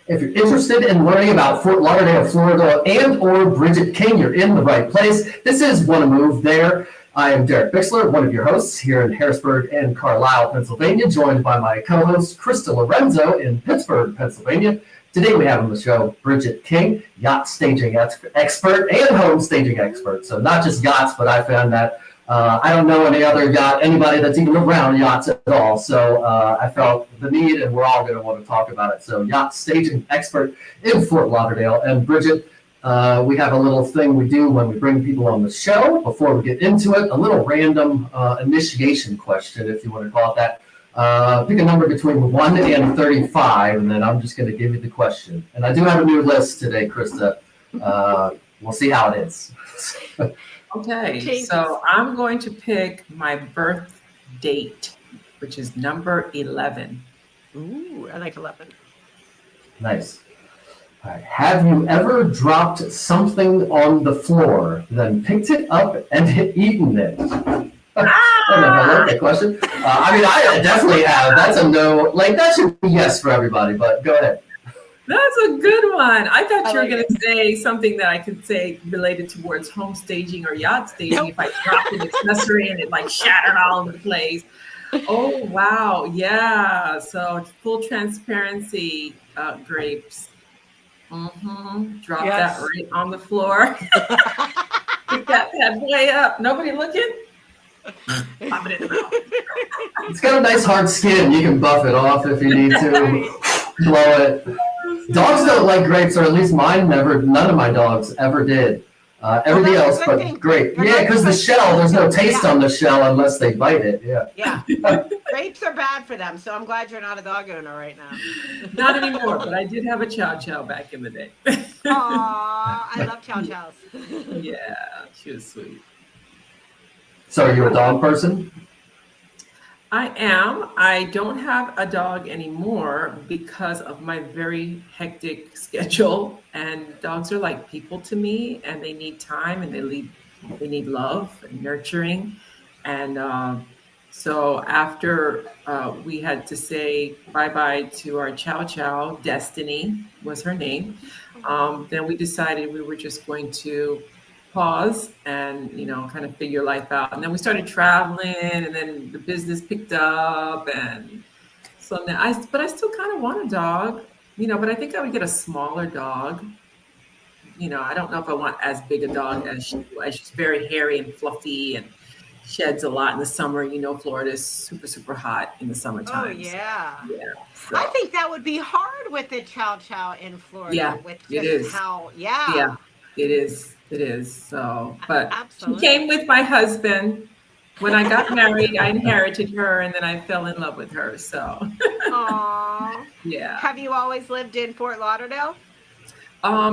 If you're interested in learning about Fort Lauderdale, Florida, and or Bridget King, you're in the right place. This is Want to Move There. I am DerekBicksler, one of your hosts here in Harrisburg and Carlisle, Pennsylvania, joined by my co-host Krista.Lorenzo in Pittsburgh, Pennsylvania. Today we have on the show Bridget King, yacht staging expert and home staging expert. So not just yachts, but I found that I don't know anybody that's even around yachts at all. So I felt the need, and we're all going to want to talk about it. So yacht staging expert in Fort Lauderdale. And Bridget, we have a little thing we do when we bring people on the show before we get into it, a little random initiation question, if you want to call it that. Pick a number between 1 and 35, and then I'm just going to give you the question. And I do have a new list today, Krista. We'll see how it is. Okay, so I'm going to pick my birth date, which is number 11. Ooh, I like 11. Next. All right. Have you ever dropped something on the floor, then picked it up and eaten it? I don't know if I like that question. I definitely have. That's a no. Like, that should be yes for everybody, but go ahead. That's a good one. I thought you were going to say something that I could say related towards home staging or yacht staging. Nope. If I dropped an accessory and it like shattered all over the place. Oh, wow. Yeah. So full transparency, grapes. Drop that right on the floor. Pick that bad boy up. Nobody looking? Pop it in the mouth. It's got a nice hard skin. You can buff it off if you need to. Blow it. Dogs don't like grapes, or at least mine never. None of my dogs ever did. Everything else, but grape. Yeah, because the shell, there's no taste on the shell unless they bite it. Yeah. Grapes are bad for them, so I'm glad you're not a dog owner right now. Not anymore, but I did have a chow chow back in the day. Aw, I love chow chows. Yeah, she was sweet. So are you a dog person? I am. I don't have a dog anymore because of my very hectic schedule. And dogs are like people to me, and they need time, and they need love and nurturing. And so after we had to say bye-bye to our chow chow, Destiny was her name, then we decided we were just going to pause and kind of figure life out. And then we started traveling, and then the business picked up, and so now I still kind of want a dog, but I think I would get a smaller dog. I don't know if I want as big a dog as she was. She's very hairy and fluffy and sheds a lot in the summer. Florida is super, super hot in the summertime. Oh, yeah. So. I think that would be hard with the chow chow in Florida. Yeah, with just it is. Yeah, it is. It is. So, but absolutely. She came with my husband. When I got married, I inherited her, and then I fell in love with her. So, aww. Yeah. Have you always lived in Fort Lauderdale?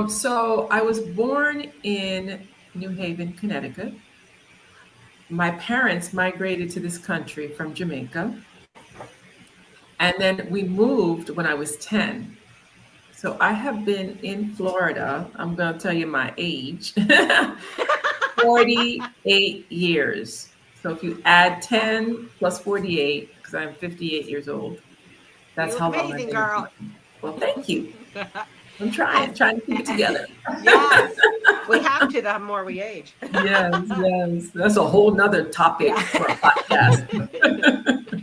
So I was born in New Haven, Connecticut. My parents migrated to this country from Jamaica, and then we moved when I was 10. So I have been in Florida, I'm going to tell you my age, 48 years. So if you add 10 plus 48, because I'm 58 years old, that's how long I've been. Girl. Well, thank you. I'm trying to keep it together. Yes, we have to the more we age. Yes. That's a whole nother topic for a podcast.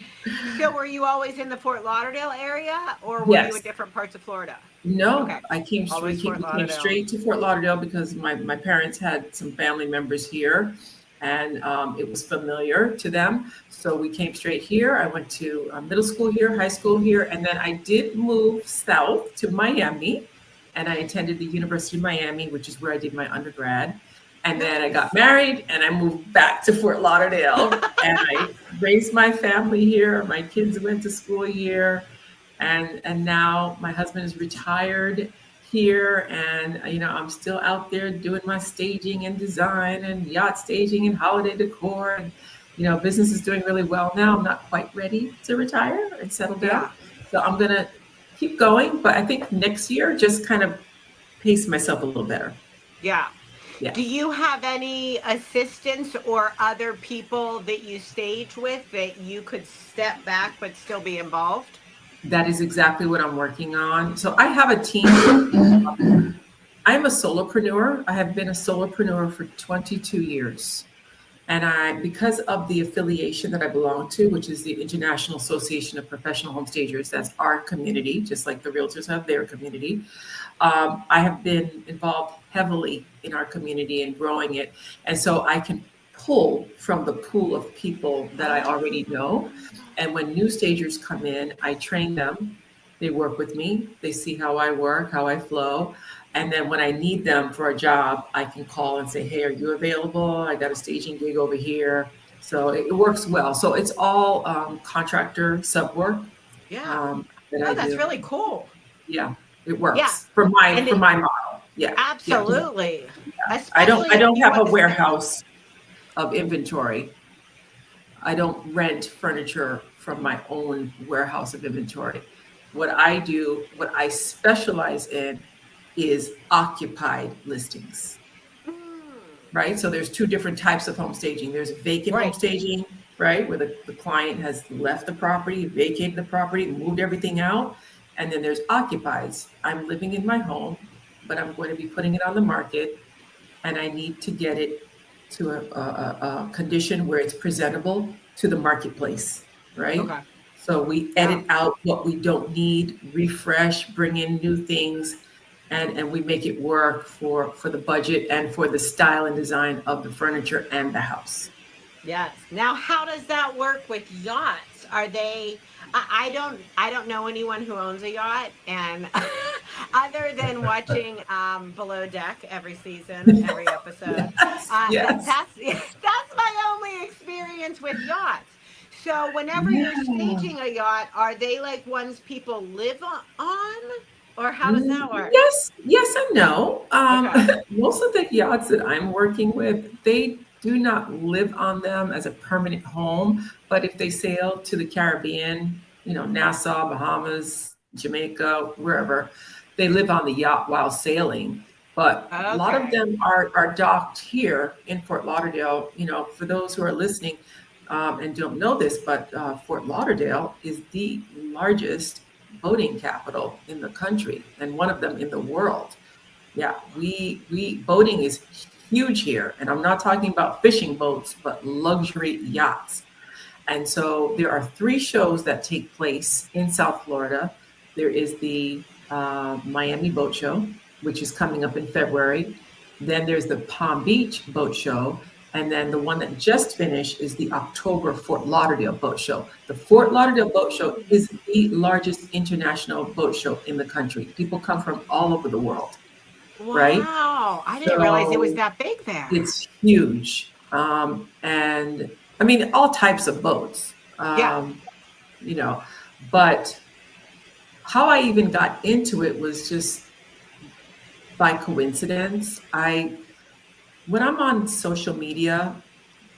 So were you always in the Fort Lauderdale area, or were you in different parts of Florida? No, okay. I came straight to Fort Lauderdale because my parents had some family members here, and it was familiar to them. So we came straight here. I went to middle school here, high school here, and then I did move south to Miami, and I attended the University of Miami, which is where I did my undergrad. And then I got married, and I moved back to Fort Lauderdale, and I raised my family here. My kids went to school here, and now my husband is retired here, and I'm still out there doing my staging and design and yacht staging and holiday decor, and business is doing really well now. I'm not quite ready to retire and settle down, so I'm gonna keep going. But I think next year, just kind of pace myself a little better. Yeah. Yeah. Do you have any assistants or other people that you stage with that you could step back but still be involved? That is exactly what I'm working on. So I have a team. I'm a solopreneur. I have been a solopreneur for 22 years. And because of the affiliation that I belong to, which is the International Association of Professional Home Stagers, that's our community, just like the realtors have their community. I have been involved heavily in our community and growing it. And so I can pull from the pool of people that I already know. And when new stagers come in, I train them. They work with me. They see how I work, how I flow. And then when I need them for a job, I can call and say, hey, are you available? I got a staging gig over here. So it works well. So it's all contractor sub work. Yeah. That's really cool. Yeah, it works for my model. Yeah. Absolutely. Yeah. I don't have a warehouse of inventory. I don't rent furniture from my own warehouse of inventory. What I specialize in is occupied listings, right? So there's two different types of home staging. There's vacant home staging, right? Where the client has left the property, vacated the property, moved everything out. And then there's occupieds. I'm living in my home, but I'm going to be putting it on the market, and I need to get it to a condition where it's presentable to the marketplace, right? Okay. So we edit out what we don't need, refresh, bring in new things, and we make it work for the budget and for the style and design of the furniture and the house. Yes. Now, how does that work with yachts? Are they? I don't know anyone who owns a yacht, and other than watching Below Deck every season, every episode, yes. That's my only experience with yachts. So whenever you're staging a yacht, are they like ones people live on? Or how does that work? Yes and no. Most of the yachts that I'm working with, they do not live on them as a permanent home. But if they sail to the Caribbean, Nassau, Bahamas, Jamaica, wherever, they live on the yacht while sailing. But a lot of them are docked here in Fort Lauderdale. For those who are listening and don't know this, but Fort Lauderdale is the largest boating capital in the country and one of them in the world. Yeah, we boating is huge here, and I'm not talking about fishing boats, but luxury yachts. And so there are 3 shows that take place in South Florida. There is the Miami Boat Show, which is coming up in February. Then there's the Palm Beach Boat Show. And then the one that just finished is the October Fort Lauderdale Boat Show. The Fort Lauderdale Boat Show is the largest international boat show in the country. People come from all over the world, right? Wow, I didn't realize it was that big there. It's huge. And I mean, all types of boats, but how I even got into it was just by coincidence. When I'm on social media,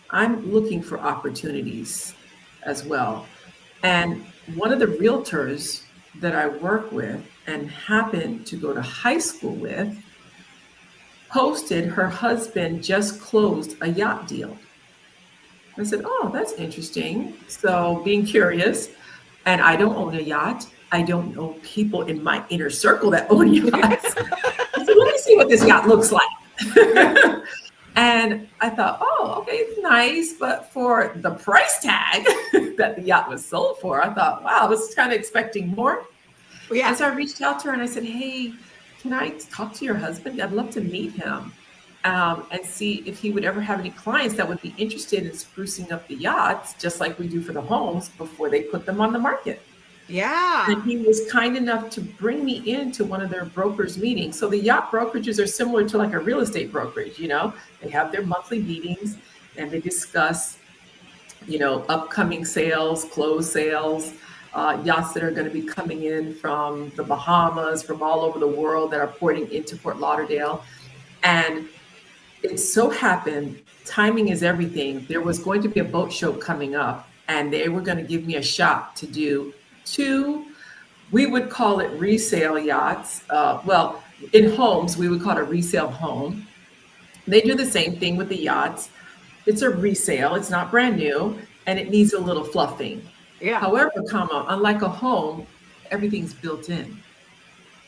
I'm looking for opportunities as well. And one of the realtors that I work with and happen to go to high school with posted her husband just closed a yacht deal. I said, oh, that's interesting. So being curious, and I don't own a yacht. I don't know people in my inner circle that own yachts. So let me see what this yacht looks like. And I thought, oh, okay, it's nice. But for the price tag that the yacht was sold for, I thought, wow, I was kind of expecting more. Yeah. And so I reached out to her and I said, hey, can I talk to your husband? I'd love to meet him and see if he would ever have any clients that would be interested in sprucing up the yachts, just like we do for the homes before they put them on the market. Yeah. And he was kind enough to bring me into one of their brokers meetings. So the yacht brokerages are similar to like a real estate brokerage, they have their monthly meetings and they discuss, upcoming sales, closed sales, yachts that are going to be coming in from the Bahamas, from all over the world that are porting into Fort Lauderdale. And it so happened, timing is everything. There was going to be a boat show coming up and they were going to give me a shot to do 2, we would call it resale yachts. Well, in homes, we would call it a resale home. They do the same thing with the yachts. It's a resale, it's not brand new, and it needs a little fluffing. Yeah. However, unlike a home, everything's built in,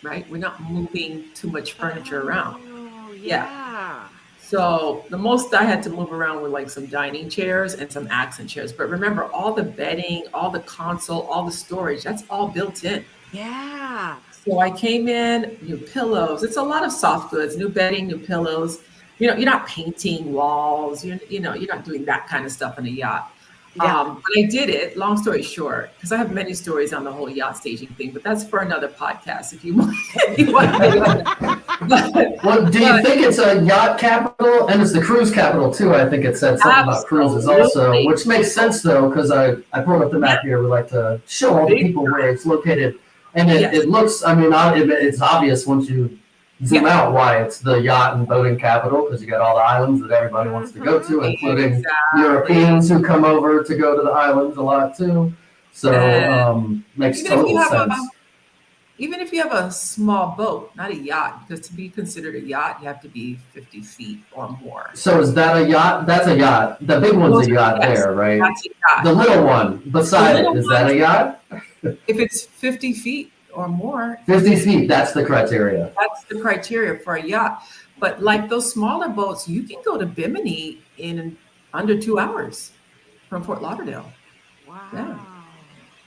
right? We're not moving too much furniture around. Oh, Yeah. yeah. So the most I had to move around were like some dining chairs and some accent chairs. But remember, all the bedding, all the console, all the storage, that's all built in. Yeah. So I came in, new pillows. It's a lot of soft goods, new bedding, new pillows. You're not painting walls. You're not doing that kind of stuff in a yacht. Yeah. But I did it, long story short, because I have many stories on the whole yacht staging thing, but that's for another podcast if you want. Well, do you think it's a yacht capital? And it's the cruise capital too. I think it said something about cruises also, which makes sense though, because I pulled up the map here. We like to show all the people where it's located. And it looks, I mean, it's obvious once you zoom out why it's the yacht and boating capital, because you got all the islands that everybody wants to go to, including Europeans who come over to go to the islands a lot too. So makes total sense. Even if you have a small boat, not a yacht, because to be considered a yacht, you have to be 50 feet or more. So is that a yacht? That's a yacht. The big one's a yacht there, right? That's a yacht. The little one beside it, is that a yacht? If it's 50 feet or more. 50 feet, that's the criteria. That's the criteria for a yacht. But like those smaller boats, you can go to Bimini in under 2 hours from Fort Lauderdale. Wow.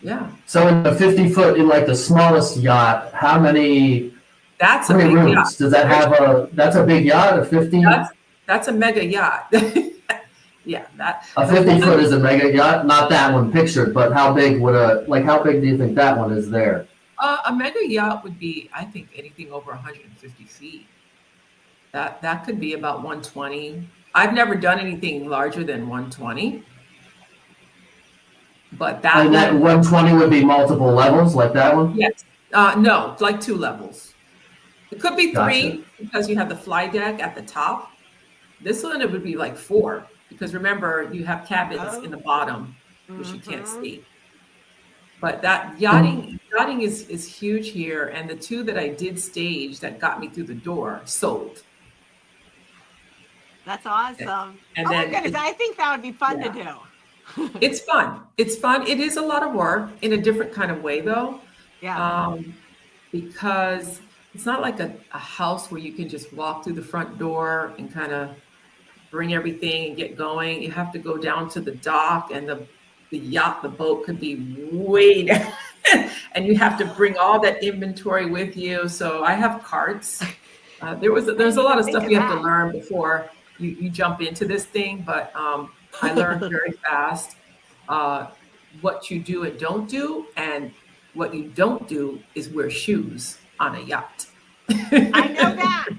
Yeah. So in the 50-foot, in like the smallest yacht, how many big rooms? Yacht. Does that have that's a big yacht, a 50? That's a mega yacht. Yeah, a 50-foot is a mega yacht, not that one pictured, but how big how big do you think that one is there? A mega yacht would be, I think, anything over 150 feet. That could be about 120. I've never done anything larger than 120. But that 120 would be multiple levels, like that one? Yes. No, like 2 levels. It could be 3 Gotcha. because you have the fly deck at the top. This one, it would be like 4 because remember, you have cabins in the bottom, which you can't see. But that yachting is huge here. And the 2 that I did stage that got me through the door sold. That's awesome. And my goodness, I think that would be fun to do. It's fun. It's fun. It is a lot of work in a different kind of way, though. Yeah. Because it's not like a house where you can just walk through the front door and kind of bring everything and get going. You have to go down to the dock, and the yacht, the boat could be way down, and you have to bring all that inventory with you. So I have carts. There's a lot of stuff you have to learn before you jump into this thing, but I learned very fast what you do and don't do, and what you don't do is wear shoes on a yacht. I know that.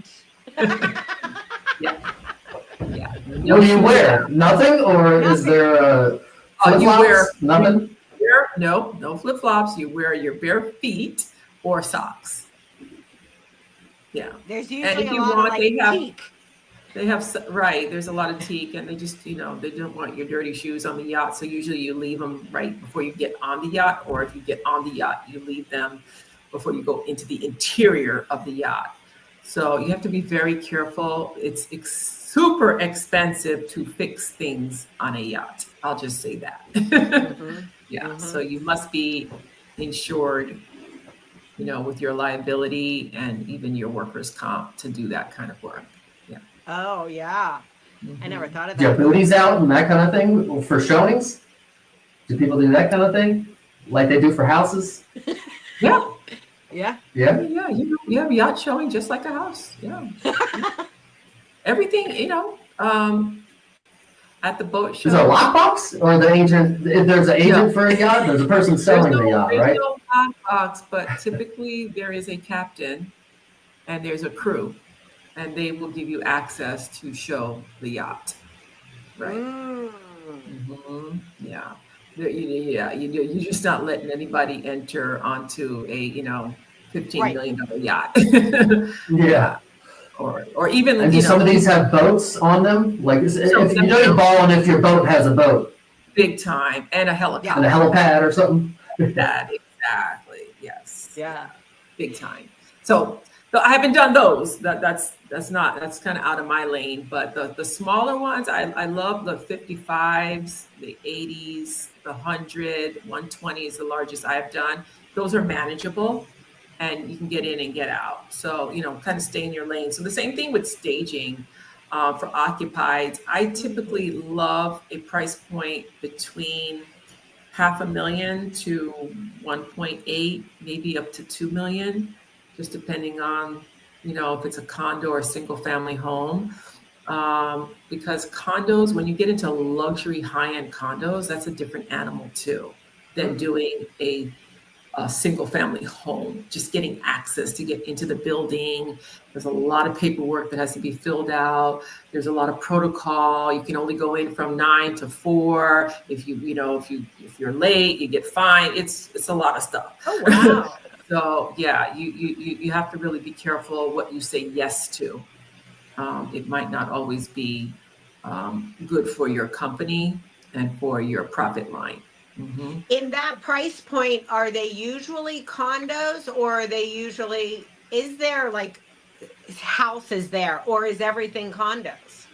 Yeah. What do you wear? Nothing, or is there flip-flops? Nothing. No flip-flops. You wear your bare feet or socks. Yeah. There's usually a lot of teak. They have, right, there's a lot of teak, and they just, they don't want your dirty shoes on the yacht. So usually you leave them right before you get on the yacht, or if you get on the yacht, you leave them before you go into the interior of the yacht. So you have to be very careful. It's super expensive to fix things on a yacht. I'll just say that. So you must be insured, with your liability and even your workers' comp to do that kind of work. Oh, yeah. I never thought of that. Do you have booties out and that kind of thing for showings? Do people do that kind of thing like they do for houses? Yeah. Yeah. Yeah. Yeah. You have yacht showing just like a house. Yeah. Everything, at the boat show. Is there a lockbox or the agent? If there's an agent for a yacht, there's a person selling the yacht, right? There's no lockbox, but typically there is a captain and there's a crew. And they will give you access to show the yacht, right? Yeah. You're just not letting anybody enter onto a $15 million yacht. Yeah. Or even and do some of these have boats on them? Like if you don't ball on if your boat has a boat. Big time, and a helicopter. And a helipad or something. That exactly. Yes. Yeah. Big time. So I haven't done those. That's kind of out of my lane. But the smaller ones, I love the 55s, the 80s, the 100, 120 is the largest I've done. those are manageable and you can get in and get out. So, kind of stay in your lane. So the same thing with staging for occupieds. I typically love a price point between $500,000 to 1.8, maybe up to 2 million, just depending on, if it's a condo or a single family home. Because condos, when you get into luxury high-end condos, that's a different animal too than doing a single family home. Just getting access to get into the building. There's a lot of paperwork that has to be filled out. There's a lot of protocol. You can only go in from 9 to 4. If you're late, you get fined. It's a lot of stuff. Oh wow. So yeah, you have to really be careful what you say yes to. It might not always be good for your company and for your profit line. Mm-hmm. In that price point, are they usually condos, or are they usually, is there like houses there, or is everything condos?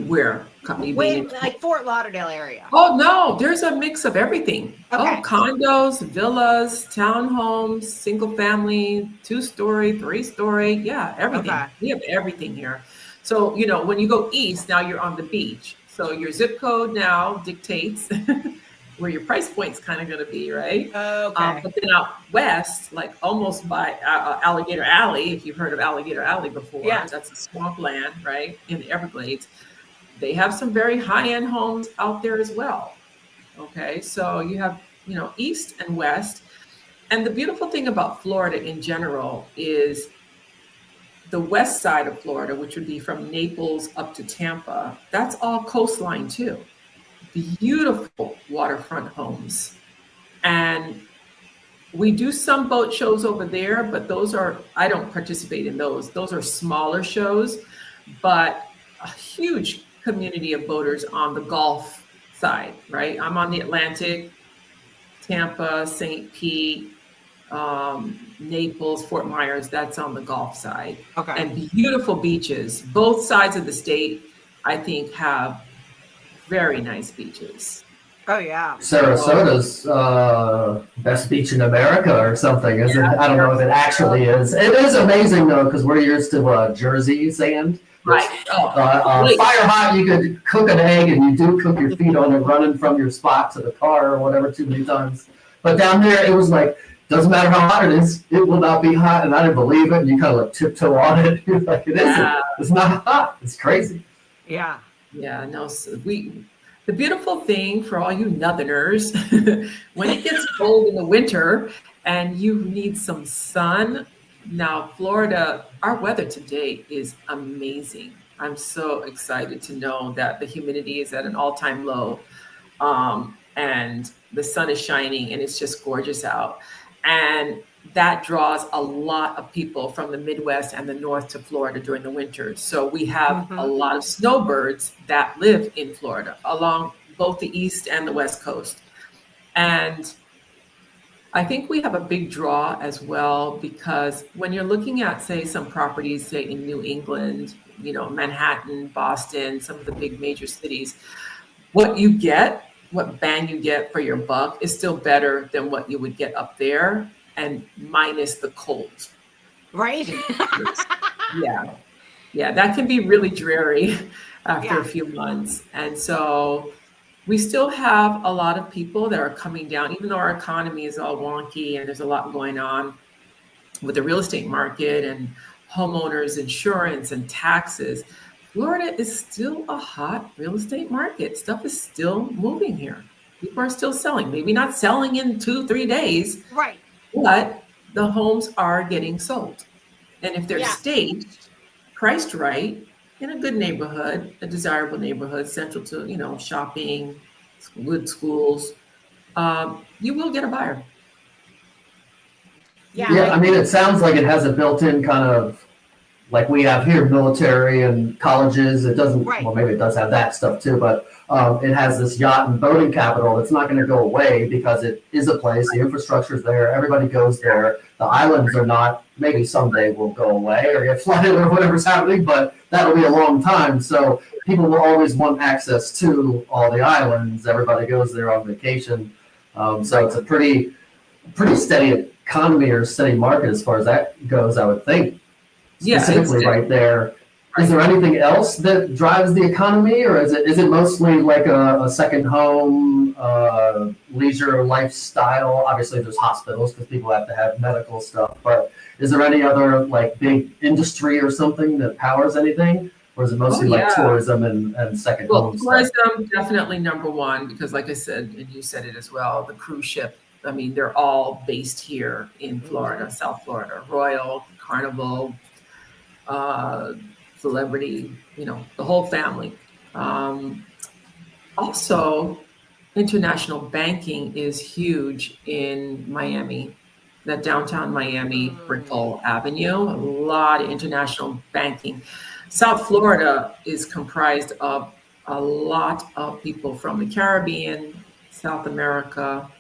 Where? Like Fort Lauderdale area. Oh no, there's a mix of everything. Okay. Oh, condos, villas, townhomes, single family, 2-story, 3-story. Yeah, everything. Okay. We have everything here. So, when you go east, now you're on the beach. So your zip code now dictates where your price point's kind of going to be, right? Okay. But then out west, like almost by Alligator Alley, if you've heard of Alligator Alley before, Yeah. That's a swampland, right, in the Everglades. They have some very high-end homes out there as well. Okay, so you have, east and west. And the beautiful thing about Florida in general is the west side of Florida, which would be from Naples up to Tampa, that's all coastline too. Beautiful waterfront homes. And we do some boat shows over there, but I don't participate in those. Those are smaller shows, but a huge community of boaters on the Gulf side, right? I'm on the Atlantic, Tampa, St. Pete, Naples, Fort Myers, that's on the Gulf side. Okay. And beautiful beaches. Both sides of the state, I think, have very nice beaches. Oh yeah. Sarasota's best beach in America or something, isn't it? I don't know if it actually is. It is amazing though, because we're used to Jersey sand. Right. Fire hot, you could cook an egg and you do cook your feet on it running from your spot to the car or whatever too many times. But down there, it was like, doesn't matter how hot it is, it will not be hot. And I didn't believe it. And you kind of like tiptoe on it. You're like, it isn't. It's not hot. It's crazy. Yeah. Yeah. No, the beautiful thing for all you Northerners, when it gets cold in the winter and you need some sun. Now, Florida, our weather today is amazing. I'm so excited to know that the humidity is at an all-time low, and the sun is shining and it's just gorgeous out. And that draws a lot of people from the Midwest and the North to Florida during the winter. So we have a lot of snowbirds that live in Florida along both the East and the West Coast. And I think we have a big draw as well, because when you're looking at, say, some properties, say in New England, Manhattan, Boston, some of the big major cities, what bang you get for your buck is still better than what you would get up there, and minus the cold. Right? Yeah, that can be really dreary after a few months. And so we still have a lot of people that are coming down, even though our economy is all wonky and there's a lot going on with the real estate market and homeowners insurance and taxes. Florida is still a hot real estate market. Stuff is still moving here. People are still selling, maybe not selling in 2-3 days. Right. But the homes are getting sold. And if they're staged, priced right, in a good neighborhood, a desirable neighborhood, central to, shopping, good schools, you will get a buyer. Yeah, I mean, it sounds like it has a built-in kind of, like we have here, military and colleges. It doesn't, well, maybe it does have that stuff too, but it has this yacht and boating capital that's not going to go away because it is a place. The infrastructure is there. Everybody goes there. The islands are not, maybe someday will go away or get flooded or whatever's happening, but that'll be a long time. So people will always want access to all the islands. Everybody goes there on vacation. So it's a pretty pretty steady economy or steady market as far as that goes, I would think. Yeah, Specifically right there. Is there anything else that drives the economy, or is it mostly like a second home, leisure lifestyle? Obviously, there's hospitals because people have to have medical stuff, but is there any other like big industry or something that powers anything, or is it mostly like tourism and second home stuff? Tourism definitely number one, because like I said, and you said it as well, the cruise ship. I mean, they're all based here in Florida, South Florida, Royal, Carnival, Celebrity, the whole family. Also, international banking is huge in Miami, that downtown Miami, Brickell Avenue, a lot of international banking. South Florida is comprised of a lot of people from the Caribbean, South America.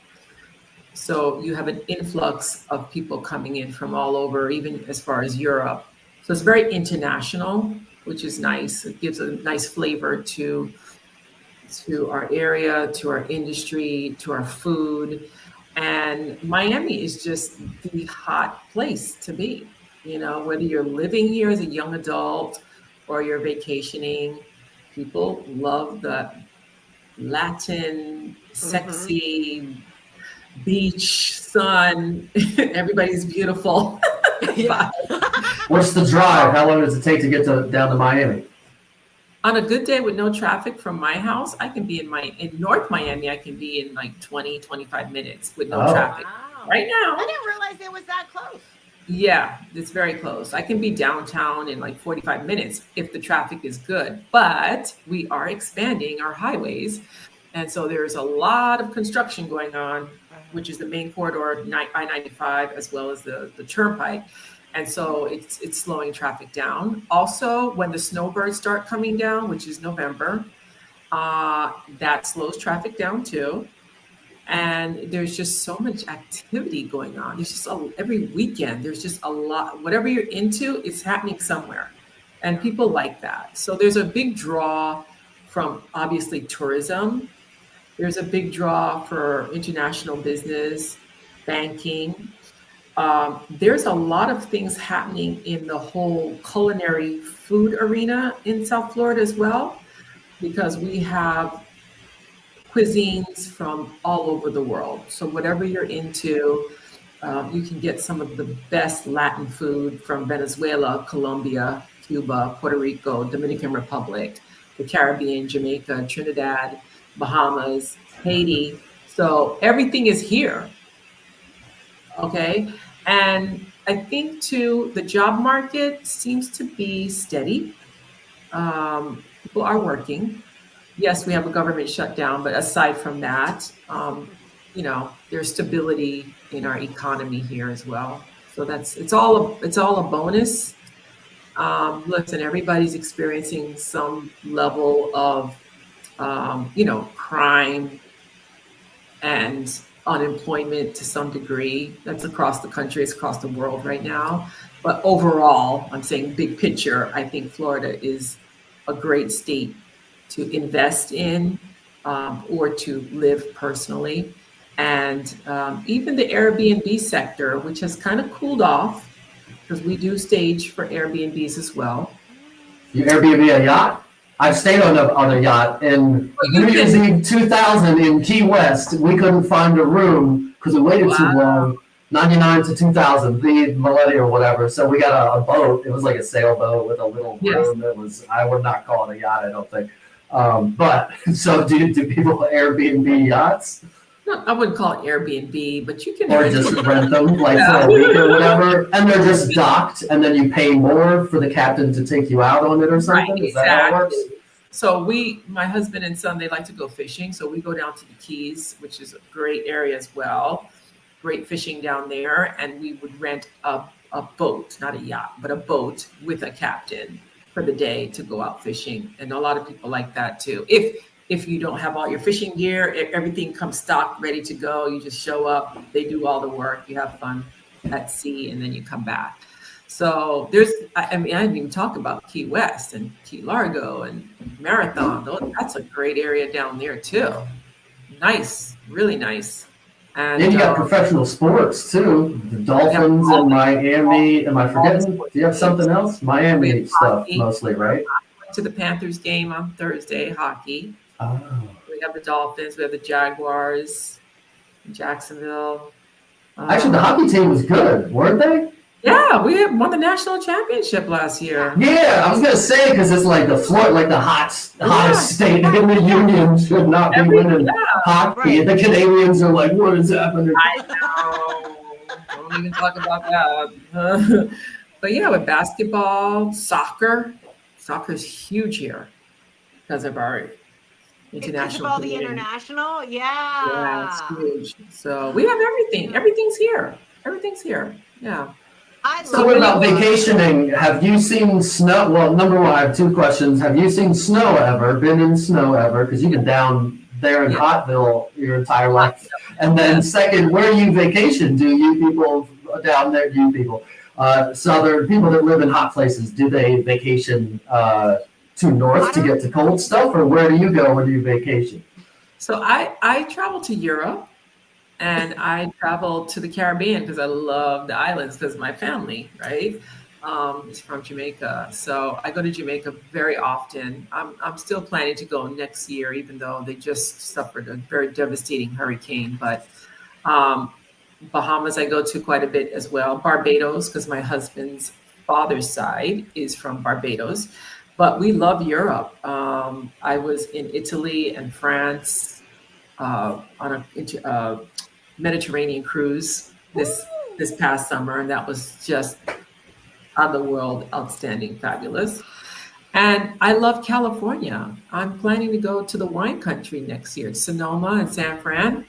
So you have an influx of people coming in from all over, even as far as Europe. So it's very international, which is nice. It gives a nice flavor to our area, to our industry, to our food. And Miami is just the hot place to be. Whether you're living here as a young adult or you're vacationing, people love the Latin, sexy, beach, sun, everybody's beautiful. What's the drive? How long does it take to get down to Miami? On a good day with no traffic from my house, I can be in North Miami, I can be in like 20, 25 minutes with no traffic. Wow. Right now. I didn't realize it was that close. Yeah, it's very close. I can be downtown in like 45 minutes if the traffic is good, but we are expanding our highways. And so there's a lot of construction going on, which is the main corridor, I-95, as well as the turnpike. And so it's slowing traffic down. Also, when the snowbirds start coming down, which is November, that slows traffic down too. And there's just so much activity going on. There's just every weekend, there's just a lot. Whatever you're into, it's happening somewhere. And people like that. So there's a big draw from obviously tourism. There's a big draw for international business, banking. There's a lot of things happening in the whole culinary food arena in South Florida as well, because we have cuisines from all over the world. So whatever you're into, you can get some of the best Latin food from Venezuela, Colombia, Cuba, Puerto Rico, Dominican Republic, the Caribbean, Jamaica, Trinidad, Bahamas, Haiti. So everything is here. Okay. And I think too, the job market seems to be steady. People are working. Yes, we have a government shutdown, but aside from that, there's stability in our economy here as well. So it's all a bonus. Listen, everybody's experiencing some level of, crime and unemployment to some degree. That's across the country, it's across the world right now. But overall, I'm saying big picture, I think Florida is a great state to invest in or to live personally. And even the Airbnb sector, which has kind of cooled off, because we do stage for Airbnbs as well. You Airbnb a yacht? I've stayed on a yacht in New Year's Eve 2000 in Key West. We couldn't find a room because we waited too long. 99 to 2000, the millennium or whatever. So we got a boat. It was like a sailboat with a little room. I would not call it a yacht, I don't think. But so do people Airbnb yachts? No, I wouldn't call it Airbnb, but you can just rent them like for a week or whatever, and they're just docked, and then you pay more for the captain to take you out on it or something. Right, Is that how it works? So my husband and son, they like to go fishing, so we go down to the Keys, which is a great area as well. Great fishing down there, and we would rent a boat, not a yacht, but a boat with a captain for the day to go out fishing, and a lot of people like that too. If you don't have all your fishing gear, everything comes stocked, ready to go. You just show up, they do all the work, you have fun at sea, and then you come back. So I didn't even talk about Key West and Key Largo and Marathon. That's a great area down there too. Nice, really nice. And And you got professional sports too. The Dolphins in Miami. Am I forgetting? Do you have something else? Miami stuff hockey. mostly, right? Went to the Panthers game on Thursday, hockey. Oh. We have the Dolphins, we have the Jaguars, Jacksonville. Actually, the hockey team was good, weren't they? Yeah, we had won the national championship last year. Yeah, I was gonna say because it's like the Florida, like the hottest state in the union should not be winning hockey. Right. The Canadians are like, what is happening? I know. Don't even talk about that. But yeah, with basketball, soccer's huge here because of our Because international. of all the community. international, Yeah, it's huge. So we have everything. Everything's here. Everything's here. Yeah. So what about vacationing? Have you seen snow? Well, number one, I have two questions. Have you seen snow ever? Been in snow ever? Because you've been down there in Hottville your entire life. And then second, where you vacation? Do you people down there, Southern people that live in hot places, do they vacation to north to get to cold stuff? Or where do you go when you vacation? So I travel to Europe. And I travel to the Caribbean because I love the islands because my family, right, is from Jamaica. So I go to Jamaica very often. I'm still planning to go next year, even though they just suffered a very devastating hurricane. But Bahamas I go to quite a bit as well. Barbados, because my husband's father's side is from Barbados. But we love Europe. I was in Italy and France on a Mediterranean cruise this past summer, and that was just out of the world, outstanding, fabulous. And I love California. I'm planning to go to the wine country next year, Sonoma and San Fran.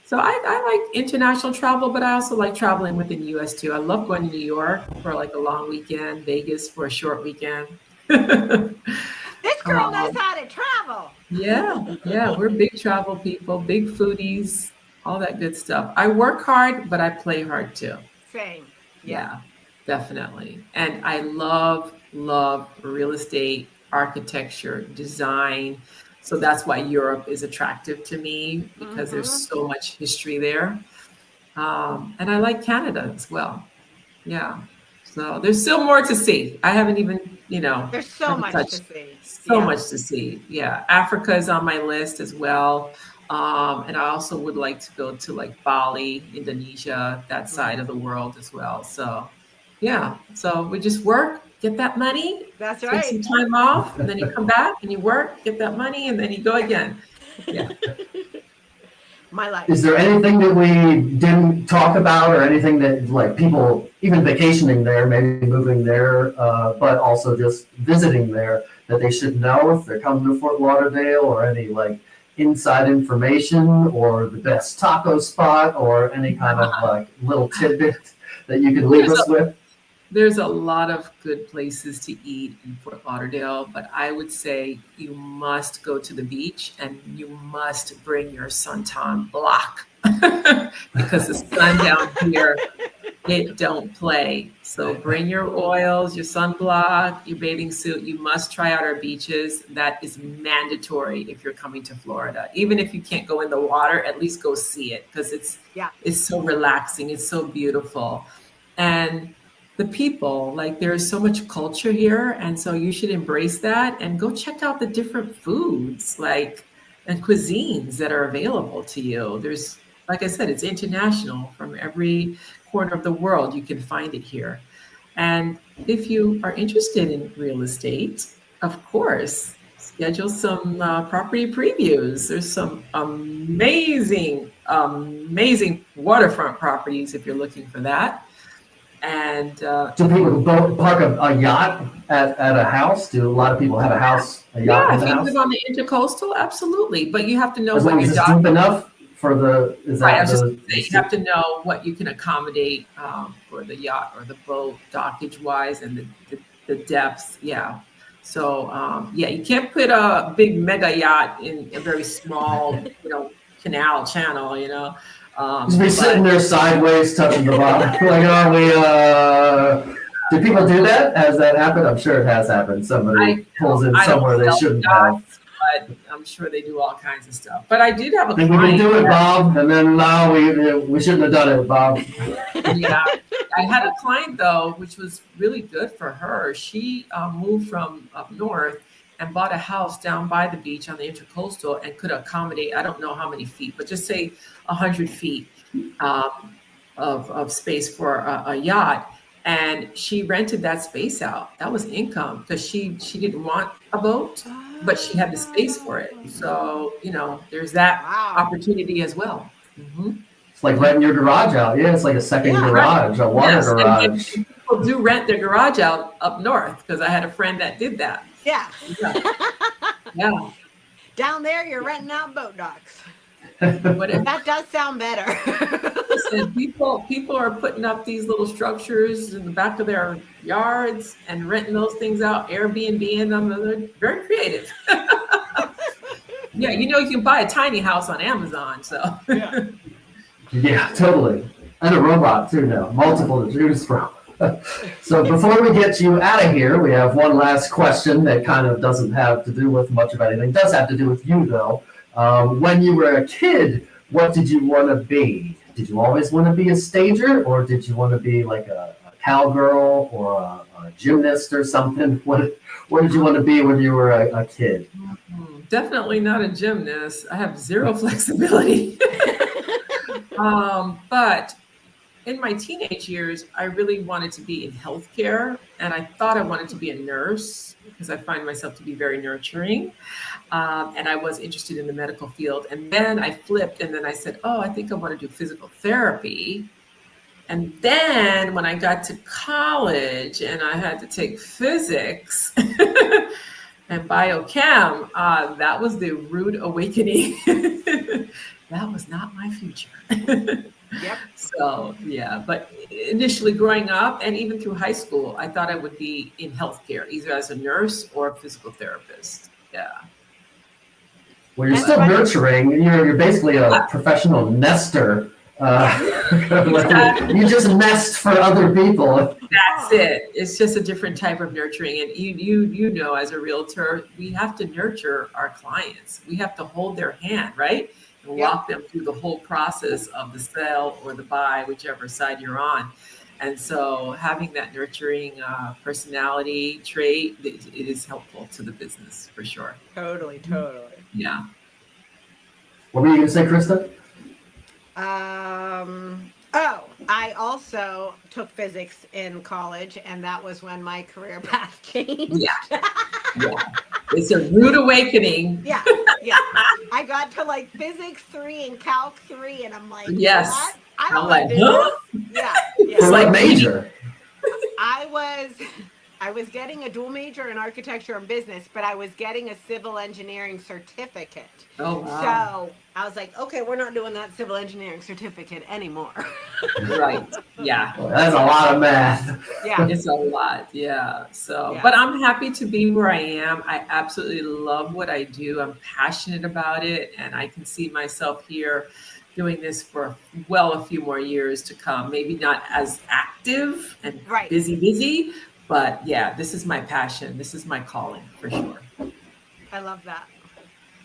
So I like international travel, but I also like traveling within the U.S. too. I love going to New York for like a long weekend, Vegas for a short weekend. This girl knows how to travel. Yeah, we're big travel people, big foodies, all that good stuff. I work hard, but I play hard too. Same. Yeah, definitely. And I love real estate, architecture, design. So that's why Europe is attractive to me because there's so much history there. And I like Canada as well. Yeah. So there's still more to see. I haven't even, There's so much to see. So much to see. Yeah. Africa is on my list as well. And I also would like to go to like Bali, Indonesia, that side of the world as well. So yeah. So we just work, get that money. That's right. Take some time off, and then you come back and you work, get that money, and then you go again. Yeah. My life. Is there anything that we didn't talk about, or anything that like people, even vacationing there, maybe moving there, but also just visiting there, that they should know if they're coming to Fort Lauderdale, or any like inside information, or the best taco spot, or any kind of like little tidbit that you can leave us with? There's a lot of good places to eat in Fort Lauderdale, but I would say you must go to the beach and you must bring your suntan block because the sun down here, it don't play. So bring your oils, your sunblock, your bathing suit. You must try out our beaches. That is mandatory if you're coming to Florida. Even if you can't go in the water, at least go see it because it's so relaxing. It's so beautiful. And the people, like there's so much culture here. And so you should embrace that and go check out the different foods and cuisines that are available to you. There's, like I said, it's international from every corner of the world. You can find it here. And if you are interested in real estate, of course, schedule some property previews. There's some amazing waterfront properties if you're looking for that. And do people park a yacht at a house? Do a lot of people have a house, a yacht in the house? Yeah, if you live on the intercoastal, absolutely. But you have to know as what long your as it's deep enough for the. You have to know what you can accommodate for the yacht or the boat, dockage wise, and the depths. Yeah. So you can't put a big mega yacht in a very small, canal channel. Just be sitting there sideways, touching the bottom. Do people do that? Has that happened? I'm sure it has happened. Somebody pulls in somewhere they shouldn't have. but I'm sure they do all kinds of stuff. But I did have a I think we client. can do it, Bob. And then no, we shouldn't have done it, Bob. Yeah, I had a client though, which was really good for her. She moved from up north and bought a house down by the beach on the Intercoastal and could accommodate, I don't know how many feet, but just say 100 feet of space for a yacht. And she rented that space out. That was income because she didn't want a boat, but she had the space for it. So, there's that opportunity as well. Mm-hmm. It's like renting your garage out. Yeah, it's like a second garage, a water garage. And people do rent their garage out up north because I had a friend that did that. Yeah. Yeah. Down there, you're renting out boat docks. That does sound better. Listen, people are putting up these little structures in the back of their yards and renting those things out, Airbnb and them. They're very creative. Yeah, you can buy a tiny house on Amazon. So Yeah, totally. And a robot too now, multiple to choose from. So before we get you out of here, we have one last question that kind of doesn't have to do with much of anything. It does have to do with you though. When you were a kid, what did you want to be? Did you always want to be a stager, or did you want to be like a cowgirl or a gymnast or something? What did you want to be when you were a kid? Definitely not a gymnast. I have zero flexibility. But in my teenage years, I really wanted to be in healthcare, and I thought I wanted to be a nurse because I find myself to be very nurturing. And I was interested in the medical field. And then I flipped, and then I said, I think I want to do physical therapy. And then when I got to college and I had to take physics and biochem, that was the rude awakening. That was not my future. Yep. So, yeah, but initially growing up and even through high school, I thought I would be in healthcare, either as a nurse or a physical therapist. Yeah. Well, you're still nurturing. You're basically a professional nester. You just nest for other people. That's it. It's just a different type of nurturing. And you as a realtor, we have to nurture our clients. We have to hold their hand, right? And walk them through the whole process of the sale or the buy, whichever side you're on. And so having that nurturing personality trait, it is helpful to the business for sure. Totally. Yeah. What were you going to say, Krista? I also took physics in college, and that was when my career path changed. Yeah. It's a rude awakening. Yeah. I got to like physics 3 and calc 3, and I'm like, yes. What? I don't I'm like, do this. Yeah. For what major? I was getting a dual major in architecture and business, but I was getting a civil engineering certificate. Oh, wow. So I was like, okay, we're not doing that civil engineering certificate anymore. Right. Yeah. Well, that's a lot of math. Yeah. It's a lot. Yeah. So, but I'm happy to be where I am. I absolutely love what I do. I'm passionate about it, and I can see myself here doing this for a few more years to come. Maybe not as active and busy, but yeah, this is my passion. This is my calling for sure. I love that.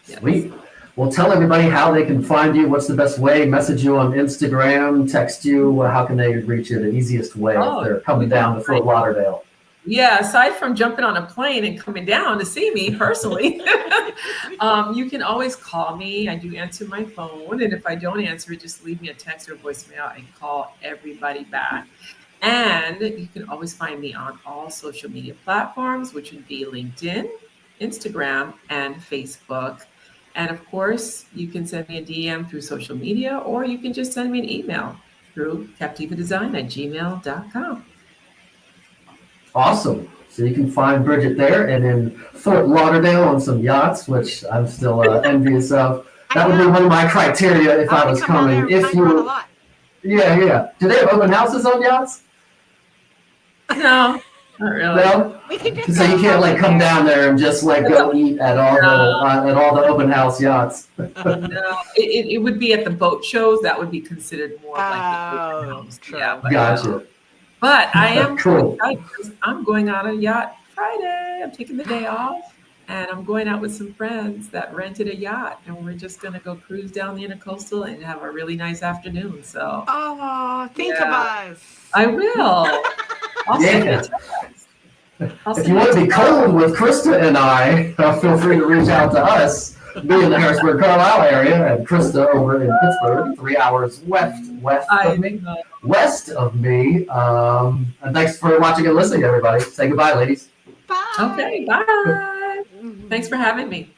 Yes. Sweet. Well, tell everybody how they can find you. What's the best way? Message you on Instagram, text you. How can they reach you the easiest way if they're coming down to Fort Lauderdale? Yeah, aside from jumping on a plane and coming down to see me personally, you can always call me. I do answer my phone. And if I don't answer it, just leave me a text or voicemail and call everybody back. And you can always find me on all social media platforms, which would be LinkedIn, Instagram, and Facebook. And of course, you can send me a DM through social media, or you can just send me an email through CaptivaDesign@gmail.com. Awesome. So you can find Bridget there and in Fort Lauderdale on some yachts, which I'm still envious of. That would be one of my criteria if I was coming. If you, yeah. Do they have open houses on yachts? No, not really. No. We can just So you can't like come down there and just like go eat at all the open house yachts. No, it would be at the boat shows. That would be considered more like the open house. Yeah, Gotcha. But I am cool. I'm going on a yacht Friday. I'm taking the day off. and I'm going out with some friends that rented a yacht, and we're just going to go cruise down the intercoastal and have a really nice afternoon. So, Oh, think of Yeah. us. I will. I'll send you a Yeah. text. I'll If send you want to be a text. cold with Krista and I, feel free to reach out to us. Me in the Harrisburg, Carlisle area, and Krista over in Pittsburgh, 3 hours west I of me. know. West of me. And thanks for watching and listening, everybody. Say goodbye, ladies. Bye. Okay, bye. Thanks for having me.